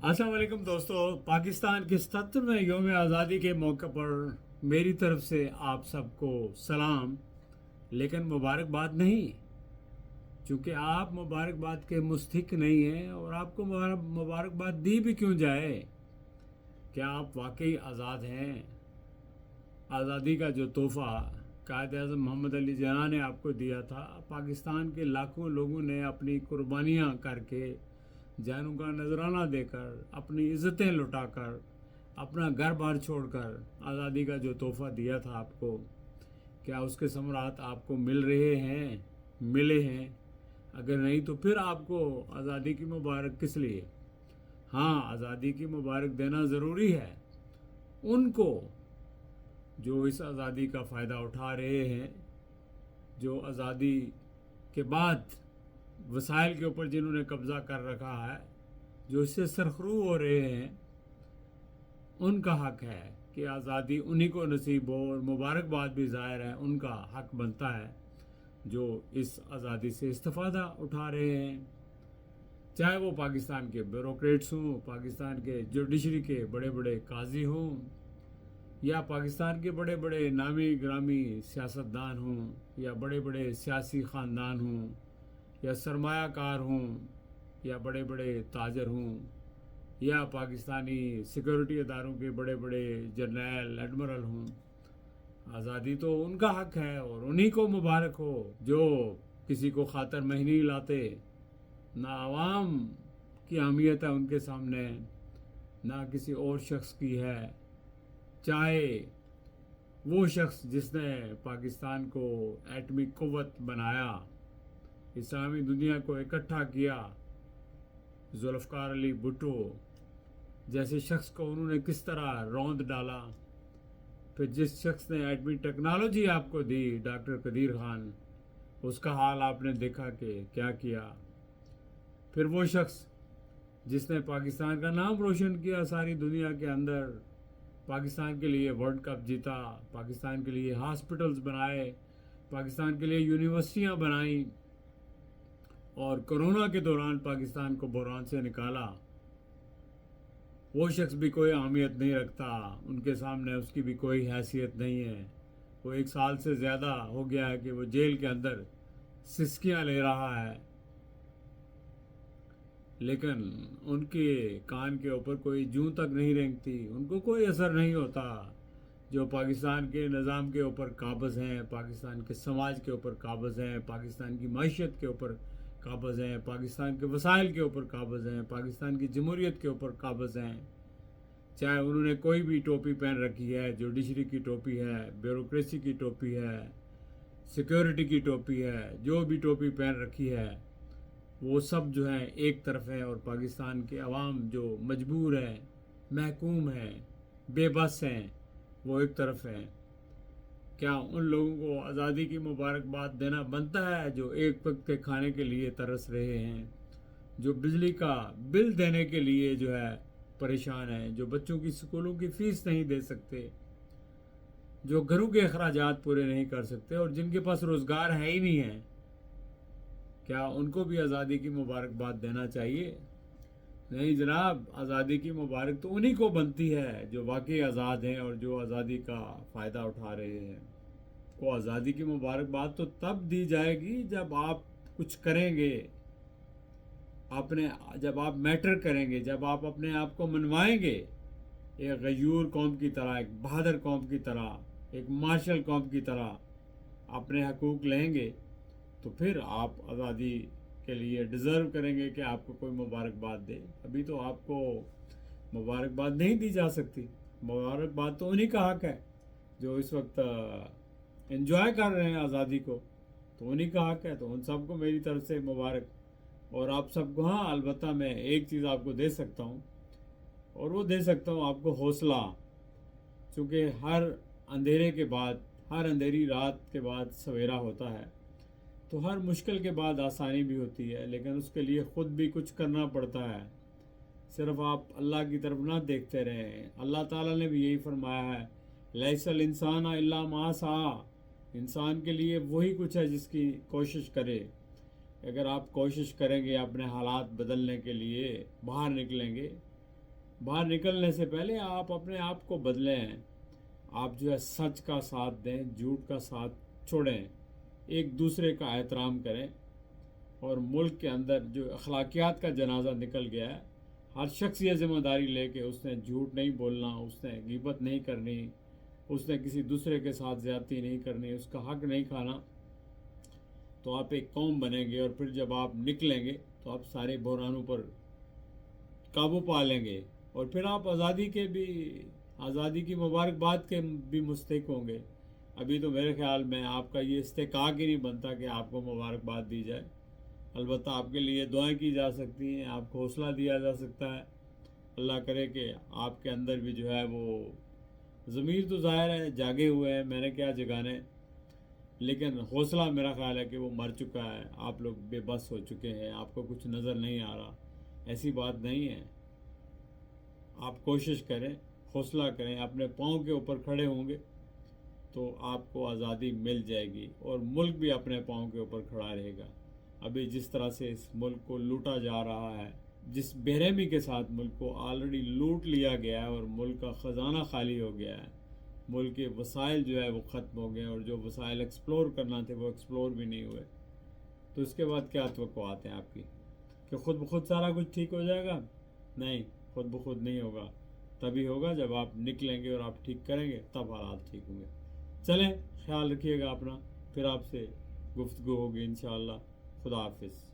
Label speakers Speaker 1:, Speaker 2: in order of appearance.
Speaker 1: अस्सलाम वालेकुम दोस्तों। पाकिस्तान के 77वें योम आज़ादी के मौके पर मेरी तरफ से आप सबको सलाम, लेकिन मुबारकबाद नहीं, क्योंकि आप मुबारकबाद के मुस्तहिक नहीं हैं। और आपको मुबारकबाद दी भी क्यों जाए? क्या आप वाकई आज़ाद हैं? आज़ादी का जो तोहफ़ा कायद आज़म मोहम्मद अली जिन्ना ने आपको दिया था, पाकिस्तान के लाखों लोगों ने अपनी कुर्बानियाँ करके, जानों का नजराना देकर, अपनी इज़्ज़तें लुटाकर, अपना घर बार छोड़कर आज़ादी का जो तोहफ़ा दिया था आपको, क्या उसके समरात आपको मिल रहे हैं? मिले हैं? अगर नहीं तो फिर आपको आज़ादी की मुबारक किस लिए? हाँ, आज़ादी की मुबारक देना ज़रूरी है उनको जो इस आज़ादी का फ़ायदा उठा रहे हैं, जो आज़ादी के बाद वसाइल के ऊपर जिन्होंने कब्ज़ा कर रखा है, जो इससे सरखरू हो रहे हैं। उनका हक है कि आज़ादी उन्हीं को नसीब हो, और मुबारकबाद भी ज़ाहिर है उनका हक बनता है जो इस आज़ादी से इस्तिफ़ादा उठा रहे हैं। चाहे वो पाकिस्तान के ब्यूरोक्रेट्स हों, पाकिस्तान के जुडिशरी के बड़े बड़े काजी हों, या पाकिस्तान के बड़े बड़े नामी ग्रामी सियासतदान हों, या बड़े बड़े सियासी ख़ानदान हों, या सरमायाकार हों, या बड़े बड़े ताजर हों, या पाकिस्तानी सिक्योरिटी इदारों के बड़े बड़े जर्नल एडमिरल हों। आज़ादी तो उनका हक है और उन्हीं को मुबारक हो जो किसी को खातर में ही नहीं लाते। ना आवाम की अहमियत है उनके सामने, ना किसी और शख्स की है, चाहे वो शख्स जिसने पाकिस्तान को एटमी क़ुव्वत बनाया, इस्लामी दुनिया को इकट्ठा किया, जुल्फ़िकार अली भुट्टो जैसे शख्स को उन्होंने किस तरह रौंद डाला। फिर जिस शख्स ने एटमी टेक्नोलॉजी आपको दी, डॉक्टर कदीर खान, उसका हाल आपने देखा कि क्या किया। फिर वो शख्स जिसने पाकिस्तान का नाम रोशन किया सारी दुनिया के अंदर, पाकिस्तान के लिए वर्ल्ड कप जीता, पाकिस्तान के लिए हॉस्पिटल्स बनाए, पाकिस्तान के लिए यूनिवर्सिटियां बनाई, और कोरोना के दौरान पाकिस्तान को बहरान से निकाला, वो शख्स भी कोई अहमियत नहीं रखता। उनके सामने उसकी भी कोई हैसियत नहीं है। वो 1 साल से ज़्यादा हो गया है कि वो जेल के अंदर सिसकियाँ ले रहा है, लेकिन उनके कान के ऊपर कोई जूं तक नहीं रेंगती, उनको कोई असर नहीं होता। जो पाकिस्तान के निज़ाम के ऊपर काबज़ हैं, पाकिस्तान के समाज के ऊपर काबज़ हैं, पाकिस्तान की मईशत के ऊपर काबज़ हैं, पाकिस्तान के वसाइल के ऊपर काबज़ हैं, पाकिस्तान की जमहूरियत के ऊपर काबज़ हैं। चाहे उन्होंने कोई भी टोपी पहन रखी है, जुडिशरी की टोपी है, ब्यूरोक्रेसी की टोपी है, सिक्योरिटी की टोपी है, जो भी टोपी पहन रखी है, वो सब जो है एक तरफ है, और पाकिस्तान के अवाम जो मजबूर है, महकूम है, बेबस हैं, वो एक तरफ है। क्या उन लोगों को आज़ादी की मुबारकबाद देना बनता है जो एक वक्त के खाने के लिए तरस रहे हैं, जो बिजली का बिल देने के लिए जो है परेशान हैं, जो बच्चों की स्कूलों की फ़ीस नहीं दे सकते, जो घरों के अखराजात पूरे नहीं कर सकते, और जिनके पास रोज़गार है ही नहीं है? क्या उनको भी आज़ादी की मुबारकबाद देना चाहिए? नहीं जनाब, आज़ादी की मुबारक तो उन्हीं को बनती है जो वाकई आज़ाद हैं और जो आज़ादी का फ़ायदा उठा रहे हैं। को आज़ादी की मुबारकबाद तो तब दी जाएगी जब आप कुछ करेंगे, अपने जब आप मैटर करेंगे, जब आप अपने आप को मनवाएंगे, एक गयूर कौम की तरह, एक बहादुर कौम की तरह, एक मार्शल कौम की तरह अपने हकूक़ लेंगे, तो फिर आप आज़ादी के लिए डिज़र्व करेंगे कि आपको कोई मुबारकबाद दे। अभी तो आपको मुबारकबाद नहीं दी जा सकती। मुबारकबाद तो उन्हीं का हक है जो इस वक्त एंजॉय कर रहे हैं आज़ादी को, तो उन्हीं का हक है। तो उन सबको मेरी तरफ से मुबारक। और आप सबको, हाँ, अलबत्ता मैं एक चीज़ आपको दे सकता हूँ, और वो दे सकता हूँ आपको हौसला। क्योंकि हर अंधेरे के बाद, हर अंधेरी रात के बाद सवेरा होता है, तो हर मुश्किल के बाद आसानी भी होती है, लेकिन उसके लिए ख़ुद भी कुछ करना पड़ता है। सिर्फ आप अल्लाह की तरफ ना देखते रहें। अल्लाह ताला ने भी यही फरमाया है, लैसल इंसान इल्ला मा सआ। इंसान के लिए वही कुछ है जिसकी कोशिश करे। अगर आप कोशिश करेंगे अपने हालात बदलने के लिए, बाहर निकलेंगे, باہر نکلنے سے پہلے آپ اپنے آپ کو بدلیں. آپ جو ہے سچ کا ساتھ دیں, جھوٹ کا ساتھ چھوڑیں, ایک دوسرے کا احترام کریں. اور ملک کے اندر جو اخلاقیات کا جنازہ نکل گیا ہے, ہر شخص یہ ذمہ داری لے کے اس نے جھوٹ نہیں بولنا, اس نے غیبت نہیں کرنی, اس نے کسی دوسرے کے ساتھ زیادتی نہیں کرنی, اس کا حق نہیں کھانا, تو آپ ایک قوم بنیں گے. اور پھر جب آپ نکلیں گے تو آپ سارے بحرانوں پر قابو پا لیں گے, اور پھر آپ آزادی کی مبارکباد کے بھی مستحق ہوں گے. ابھی تو میرے خیال میں آپ کا یہ استحقاق ہی نہیں بنتا کہ آپ کو مبارکباد دی جائے. البتہ آپ کے لیے دعائیں کی جا سکتی ہیں, آپ کو حوصلہ دیا جا سکتا ہے. اللہ کرے کہ آپ کے اندر بھی جو ہے وہ ضمیر تو ظاہر ہے جاگے ہوئے ہیں, میں نے کیا جگانے, لیکن حوصلہ میرا خیال ہے کہ وہ مر چکا ہے. آپ لوگ بے بس ہو چکے ہیں, آپ کو کچھ نظر نہیں آ رہا. ایسی بات نہیں ہے. آپ کوشش کریں, حوصلہ کریں, اپنے پاؤں کے اوپر کھڑے ہوں گے تو آپ کو آزادی مل جائے گی, اور ملک بھی اپنے پاؤں کے اوپر کھڑا رہے گا. ابھی جس طرح سے اس ملک کو لوٹا جا رہا ہے, جس بے رحمی کے ساتھ ملک کو آلریڈی لوٹ لیا گیا ہے, اور ملک کا خزانہ خالی ہو گیا ہے, ملک کے وسائل جو ہے وہ ختم ہو گئے, اور جو وسائل ایکسپلور کرنا تھے وہ ایکسپلور بھی نہیں ہوئے, تو اس کے بعد کیا توقعات ہیں آپ کی کہ خود بخود سارا کچھ ٹھیک ہو جائے گا؟ نہیں, خود بخود نہیں ہوگا. تبھی ہوگا جب آپ نکلیں گے اور آپ ٹھیک کریں گے, تب حالات ٹھیک ہوں گے. چلیں, خیال رکھیے گا اپنا, پھر آپ سے گفتگو ہوگی انشاءاللہ. خدا حافظ.